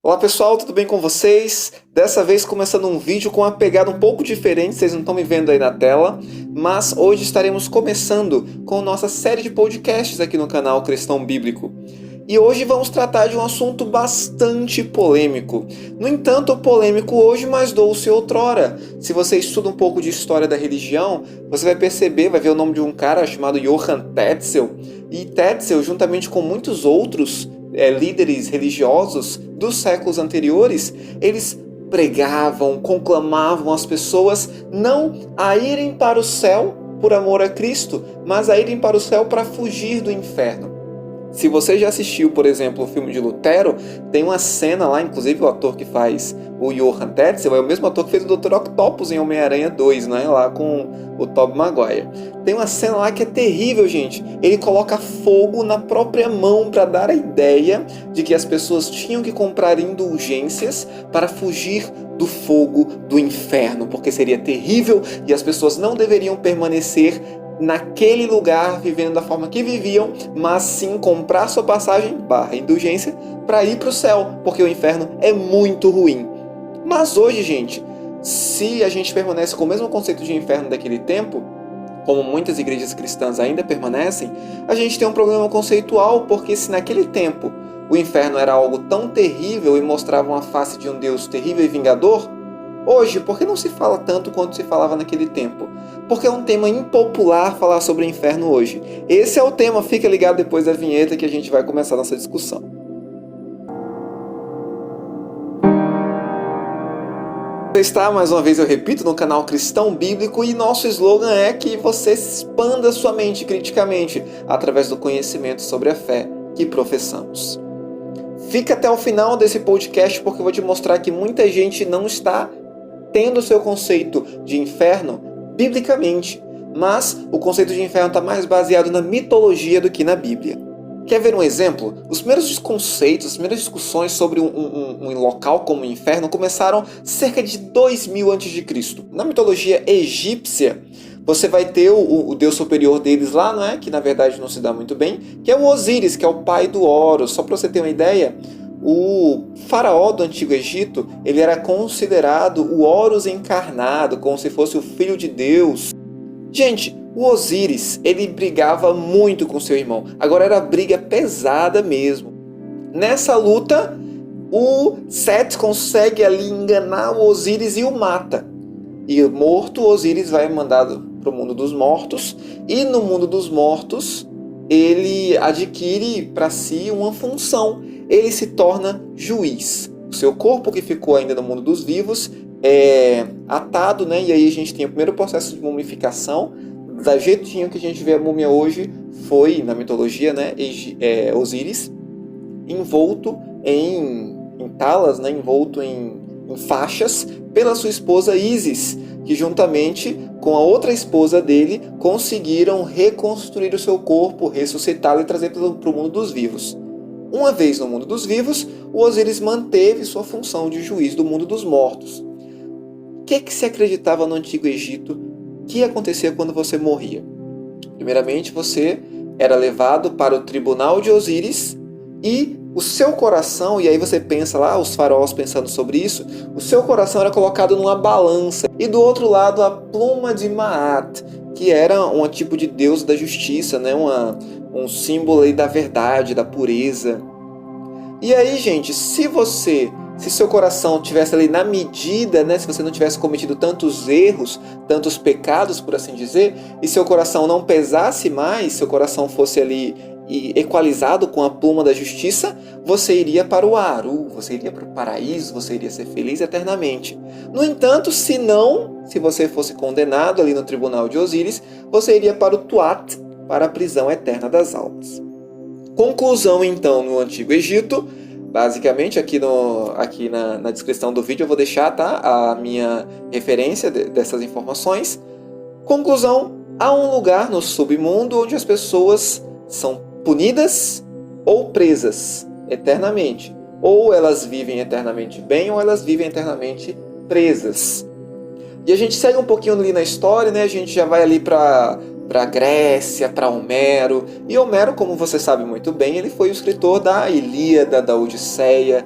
Olá pessoal, tudo bem com vocês? Dessa vez começando um vídeo com uma pegada um pouco diferente, vocês não estão me vendo aí na tela, mas hoje estaremos começando com nossa série de podcasts aqui no canal Cristão Bíblico. E hoje vamos tratar de um assunto bastante polêmico. No entanto, polêmico hoje, mas doce outrora. Se você estuda um pouco de história da religião, você vai perceber, vai ver o nome de um cara chamado Johann Tetzel. E Tetzel, juntamente com muitos outros líderes religiosos dos séculos anteriores, eles pregavam, conclamavam as pessoas não a irem para o céu por amor a Cristo, mas a irem para o céu para fugir do inferno. Se você já assistiu, por exemplo, o filme de Lutero, tem uma cena lá, inclusive o ator que faz o Johann Tetzel é o mesmo ator que fez o Dr. Octopus em Homem-Aranha 2, né? Lá com o Tobey Maguire. Tem uma cena lá que é terrível, gente. Ele coloca fogo na própria mão para dar a ideia de que as pessoas tinham que comprar indulgências para fugir do fogo do inferno, porque seria terrível e as pessoas não deveriam permanecer naquele lugar, vivendo da forma que viviam, mas sim comprar sua passagem, indulgência, para ir para o céu, porque o inferno é muito ruim. Mas hoje, gente, se a gente permanece com o mesmo conceito de inferno daquele tempo, como muitas igrejas cristãs ainda permanecem, a gente tem um problema conceitual, porque se naquele tempo o inferno era algo tão terrível e mostrava uma face de um Deus terrível e vingador, hoje, por que não se fala tanto quanto se falava naquele tempo? Porque é um tema impopular falar sobre o inferno hoje. Esse é o tema, fica ligado depois da vinheta que a gente vai começar a nossa discussão. Você está, mais uma vez eu repito, no canal Cristão Bíblico e nosso slogan é que você expanda sua mente criticamente através do conhecimento sobre a fé que professamos. Fica até o final desse podcast porque eu vou te mostrar que muita gente não está tendo o seu conceito de inferno biblicamente, mas o conceito de inferno está mais baseado na mitologia do que na Bíblia. Quer ver um exemplo? Os primeiros conceitos, as primeiras discussões sobre um local como o inferno começaram cerca de 2000 a.C. Na mitologia egípcia, você vai ter o deus superior deles lá, não é? Que na verdade não se dá muito bem, que é o Osíris, que é o pai do Horus. Só para você ter uma ideia, o faraó do Antigo Egito, ele era considerado o Horus encarnado, como se fosse o filho de Deus. Gente, o Osíris, ele brigava muito com seu irmão. Agora era briga pesada mesmo. Nessa luta, o Sete consegue ali enganar o Osíris e o mata. E morto, o Osíris vai mandado para o mundo dos mortos. E no mundo dos mortos, ele adquire para si uma função. Ele se torna juiz. O seu corpo, que ficou ainda no mundo dos vivos, é atado, né? E aí a gente tem o primeiro processo de mumificação. Da jeitinho que a gente vê a múmia hoje, foi, na mitologia, né, Osíris, envolto em talas, né, envolto em faixas, pela sua esposa Ísis, que juntamente com a outra esposa dele, conseguiram reconstruir o seu corpo, ressuscitá-lo e trazer para o mundo dos vivos. Uma vez no mundo dos vivos, o Osíris manteve sua função de juiz do mundo dos mortos. O que se acreditava no Antigo Egito que acontecia quando você morria? Primeiramente, você era levado para o tribunal de Osíris e o seu coração, e aí você pensa lá, os faraós pensando sobre isso, o seu coração era colocado numa balança e do outro lado a pluma de Maat, que era um tipo de deus da justiça, né? Um símbolo aí da verdade, da pureza. E aí, gente, se seu coração tivesse ali na medida, né, se você não tivesse cometido tantos erros, tantos pecados, por assim dizer, e seu coração não pesasse mais, seu coração fosse ali equalizado com a pluma da justiça, você iria para o Aru, você iria para o paraíso, você iria ser feliz eternamente. No entanto, se você fosse condenado ali no tribunal de Osíris, você iria para o Tuat, para a prisão eterna das almas. Conclusão, então, no Antigo Egito. Basicamente, aqui na descrição do vídeo eu vou deixar, tá, a minha referência dessas informações. Conclusão, há um lugar no submundo onde as pessoas são punidas ou presas eternamente. Ou elas vivem eternamente bem, ou elas vivem eternamente presas. E a gente segue um pouquinho ali na história, né? A gente já vai ali para Grécia, para Homero. E Homero, como você sabe muito bem, ele foi o escritor da Ilíada, da Odisseia.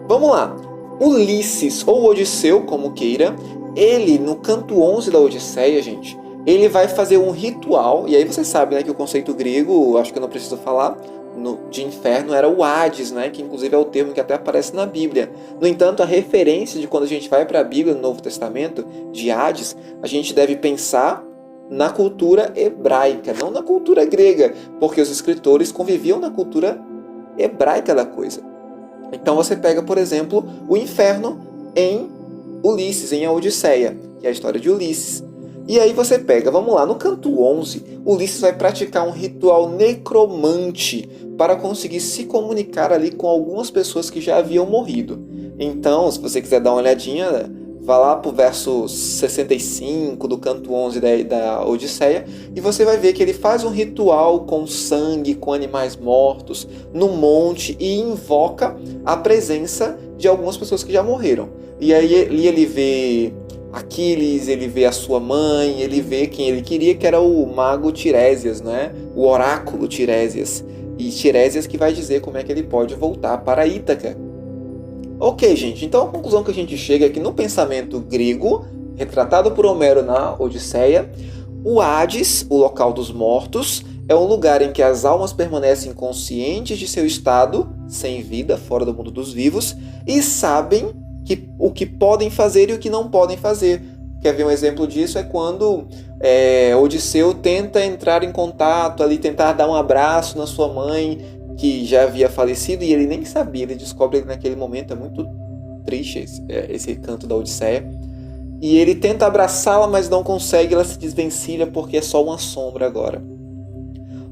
Vamos lá. Ulisses, ou Odisseu, como queira, ele, no canto 11 da Odisseia, gente, ele vai fazer um ritual, e aí você sabe, né, que o conceito grego, acho que eu não preciso falar, de inferno era o Hades, né, que inclusive é o termo que até aparece na Bíblia. No entanto, a referência de quando a gente vai para a Bíblia, no Novo Testamento, de Hades, a gente deve pensar na cultura hebraica, não na cultura grega, porque os escritores conviviam na cultura hebraica da coisa. Então você pega, por exemplo, o inferno em Ulisses, em A Odisseia, que é a história de Ulisses. E aí você pega, vamos lá, no canto 11, Ulisses vai praticar um ritual necromante para conseguir se comunicar ali com algumas pessoas que já haviam morrido. Então, se você quiser dar uma olhadinha, vá lá para o verso 65 do canto 11 da Odisseia e você vai ver que ele faz um ritual com sangue, com animais mortos, no monte e invoca a presença de algumas pessoas que já morreram. E aí ele vê Aquiles, ele vê a sua mãe, ele vê quem ele queria, que era o mago Tiresias, né? O oráculo Tiresias. E Tiresias que vai dizer como é que ele pode voltar para Ítaca. Ok, gente, então a conclusão que a gente chega é que no pensamento grego, retratado por Homero na Odisseia, o Hades, o local dos mortos, é um lugar em que as almas permanecem conscientes de seu estado, sem vida, fora do mundo dos vivos, e sabem o que podem fazer e o que não podem fazer. Quer ver um exemplo disso? É quando Odisseu tenta entrar em contato, ali, tentar dar um abraço na sua mãe, que já havia falecido, e ele nem sabia, ele descobre que naquele momento, é muito triste esse canto da Odisseia, e ele tenta abraçá-la, mas não consegue, ela se desvencilha porque é só uma sombra agora.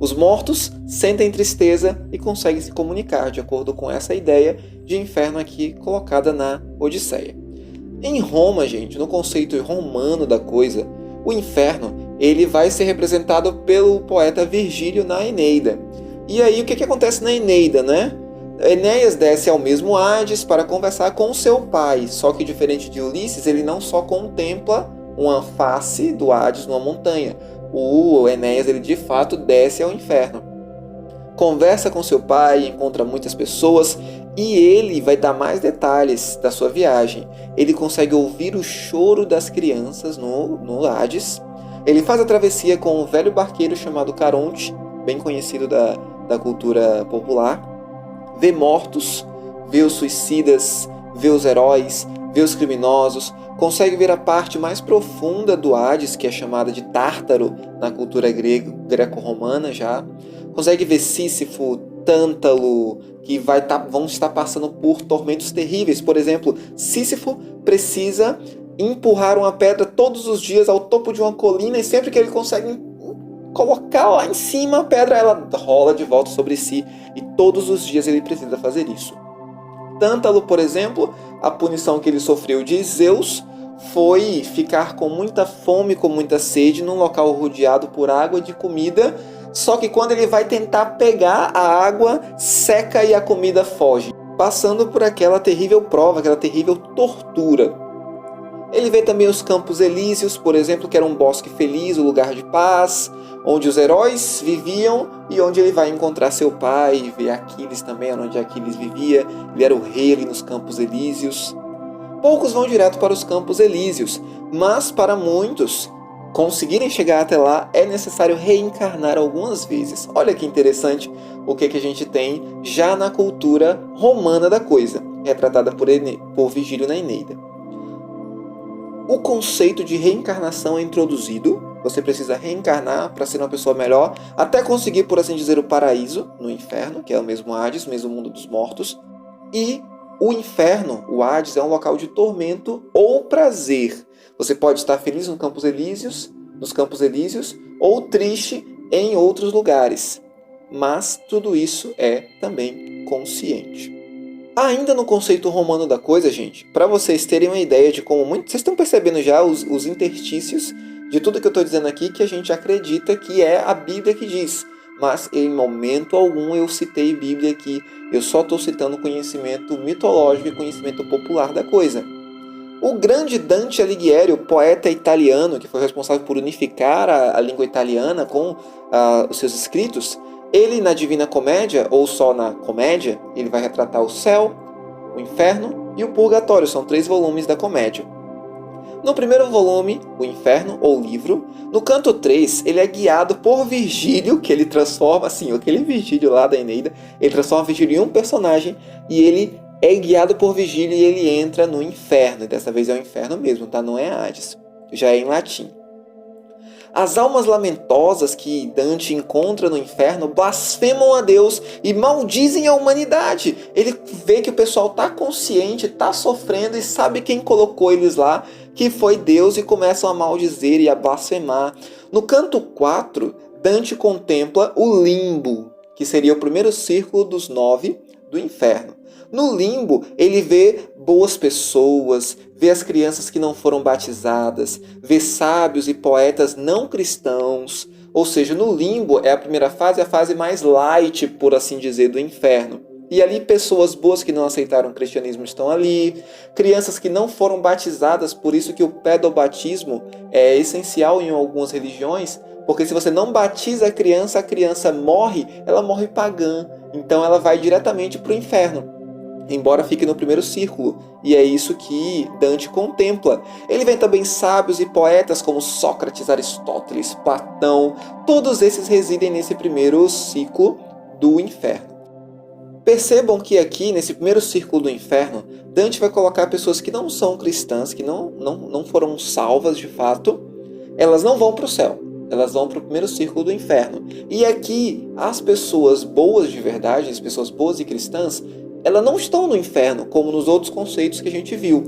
Os mortos sentem tristeza e conseguem se comunicar, de acordo com essa ideia de inferno aqui colocada na Odisseia. Em Roma, gente, no conceito romano da coisa, o inferno ele vai ser representado pelo poeta Virgílio na Eneida. E aí o que acontece na Eneida, né? Enéas desce ao mesmo Hades para conversar com seu pai, só que diferente de Ulisses, ele não só contempla uma face do Hades numa montanha. O Enéas, ele de fato desce ao inferno. Conversa com seu pai, encontra muitas pessoas e ele vai dar mais detalhes da sua viagem. Ele consegue ouvir o choro das crianças no Hades. Ele faz a travessia com um velho barqueiro chamado Caronte, bem conhecido da cultura popular. Vê mortos, vê os suicidas, vê os heróis, vê os criminosos, consegue ver a parte mais profunda do Hades, que é chamada de Tártaro na cultura greco-romana já. Consegue ver Sísifo, Tântalo, que vão estar passando por tormentos terríveis. Por exemplo, Sísifo precisa empurrar uma pedra todos os dias ao topo de uma colina e sempre que ele consegue colocar lá em cima a pedra, ela rola de volta sobre si e todos os dias ele precisa fazer isso. Tântalo, por exemplo, a punição que ele sofreu de Zeus foi ficar com muita fome, com muita sede, num local rodeado por água e de comida, só que quando ele vai tentar pegar a água, seca e a comida foge, passando por aquela terrível prova, aquela terrível tortura. Ele vê também os Campos Elíseos, por exemplo, que era um bosque feliz, um lugar de paz, onde os heróis viviam e onde ele vai encontrar seu pai, ver Aquiles também, onde Aquiles vivia. Ele era o rei ali nos Campos Elíseos. Poucos vão direto para os Campos Elíseos, mas para muitos conseguirem chegar até lá é necessário reencarnar algumas vezes. Olha que interessante o que a gente tem já na cultura romana da coisa, retratada por Virgílio na Eneida. O conceito de reencarnação é introduzido. Você precisa reencarnar para ser uma pessoa melhor, até conseguir, por assim dizer, o paraíso no inferno, que é o mesmo Hades, o mesmo mundo dos mortos. E o inferno, o Hades, é um local de tormento ou prazer. Você pode estar feliz nos Campos Elíseos, ou triste em outros lugares. Mas tudo isso é também consciente. Ainda no conceito romano da coisa, gente, para vocês terem uma ideia de como vocês estão percebendo já os interstícios de tudo que eu estou dizendo aqui, que a gente acredita que é a Bíblia que diz. Mas em momento algum eu citei Bíblia aqui. Eu só estou citando conhecimento mitológico e conhecimento popular da coisa. O grande Dante Alighieri, o poeta italiano, que foi responsável por unificar a língua italiana com os seus escritos, ele na Divina Comédia, ou só na Comédia, ele vai retratar o céu, o Inferno e o Purgatório. São 3 volumes da comédia. No primeiro volume, o Inferno, ou livro, no canto 3, ele é guiado por Virgílio, que ele transforma, assim, aquele Virgílio lá da Eneida, ele transforma Virgílio em um personagem e ele é guiado por Virgílio e ele entra no Inferno. E dessa vez é o Inferno mesmo, tá? Não é Hades, já é em latim. As almas lamentosas que Dante encontra no inferno blasfemam a Deus e maldizem a humanidade. Ele vê que o pessoal está consciente, está sofrendo e sabe quem colocou eles lá, que foi Deus, e começam a maldizer e a blasfemar. No canto 4, Dante contempla o limbo, que seria o primeiro círculo dos 9 do inferno. No limbo, ele vê boas pessoas, vê as crianças que não foram batizadas, vê sábios e poetas não cristãos. Ou seja, no limbo é a primeira fase, a fase mais light, por assim dizer, do inferno. E ali pessoas boas que não aceitaram o cristianismo estão ali, crianças que não foram batizadas, por isso que o pedobatismo é essencial em algumas religiões, porque se você não batiza a criança morre, ela morre pagã, então ela vai diretamente para o inferno. Embora fique no primeiro círculo, e é isso que Dante contempla. Ele vê também sábios e poetas como Sócrates, Aristóteles, Platão, todos esses residem nesse primeiro ciclo do inferno. Percebam que aqui, nesse primeiro círculo do inferno, Dante vai colocar pessoas que não são cristãs, que não foram salvas de fato, elas não vão para o céu. Elas vão para o primeiro círculo do inferno. E aqui, as pessoas boas de verdade, as pessoas boas e cristãs, elas não estão no inferno, como nos outros conceitos que a gente viu.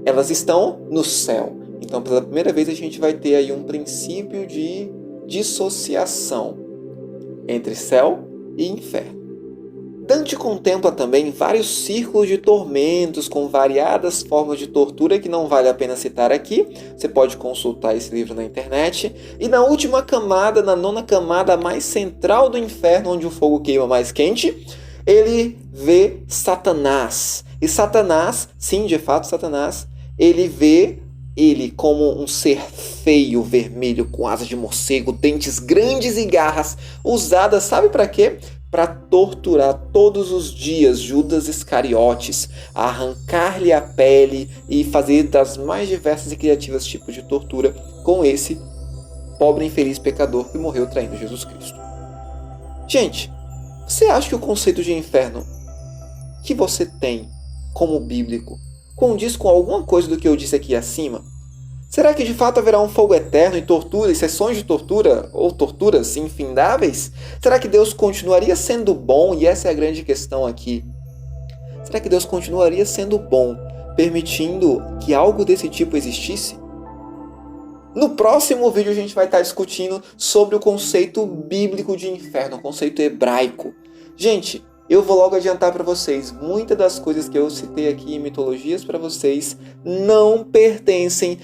Elas estão no céu. Então, pela primeira vez, a gente vai ter aí um princípio de dissociação entre céu e inferno. Dante contempla também vários círculos de tormentos com variadas formas de tortura que não vale a pena citar aqui. Você pode consultar esse livro na internet. E na última camada, na 9ª camada mais central do inferno, onde o fogo queima mais quente, ele vê Satanás. E Satanás, sim, de fato, Satanás, ele vê ele como um ser feio, vermelho, com asas de morcego, dentes grandes e garras, usadas, sabe para quê? Para torturar todos os dias Judas Iscariotes, arrancar-lhe a pele e fazer das mais diversas e criativas tipos de tortura com esse pobre infeliz pecador que morreu traindo Jesus Cristo. Gente, você acha que o conceito de inferno que você tem como bíblico condiz com alguma coisa do que eu disse aqui acima? Será que de fato haverá um fogo eterno e tortura e sessões de tortura ou torturas infindáveis? Será que Deus continuaria sendo bom? E essa é a grande questão aqui. Será que Deus continuaria sendo bom, permitindo que algo desse tipo existisse? No próximo vídeo a gente vai estar discutindo sobre o conceito bíblico de inferno, o conceito hebraico. Gente, eu vou logo adiantar para vocês, muitas das coisas que eu citei aqui em mitologias para vocês não pertencem,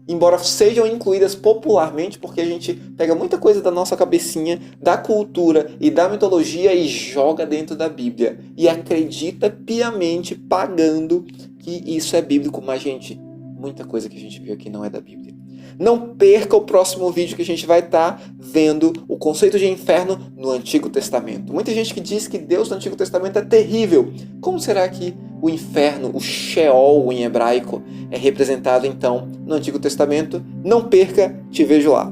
embora sejam incluídas popularmente, porque a gente pega muita coisa da nossa cabecinha, da cultura e da mitologia e joga dentro da Bíblia. E acredita piamente, pagando, que isso é bíblico. Mas, gente, muita coisa que a gente viu aqui não é da Bíblia. Não perca o próximo vídeo que a gente vai estar vendo o conceito de inferno no Antigo Testamento. Muita gente que diz que Deus no Antigo Testamento é terrível. Como será que o inferno, o Sheol em hebraico, é representado então no Antigo Testamento? Não perca, te vejo lá.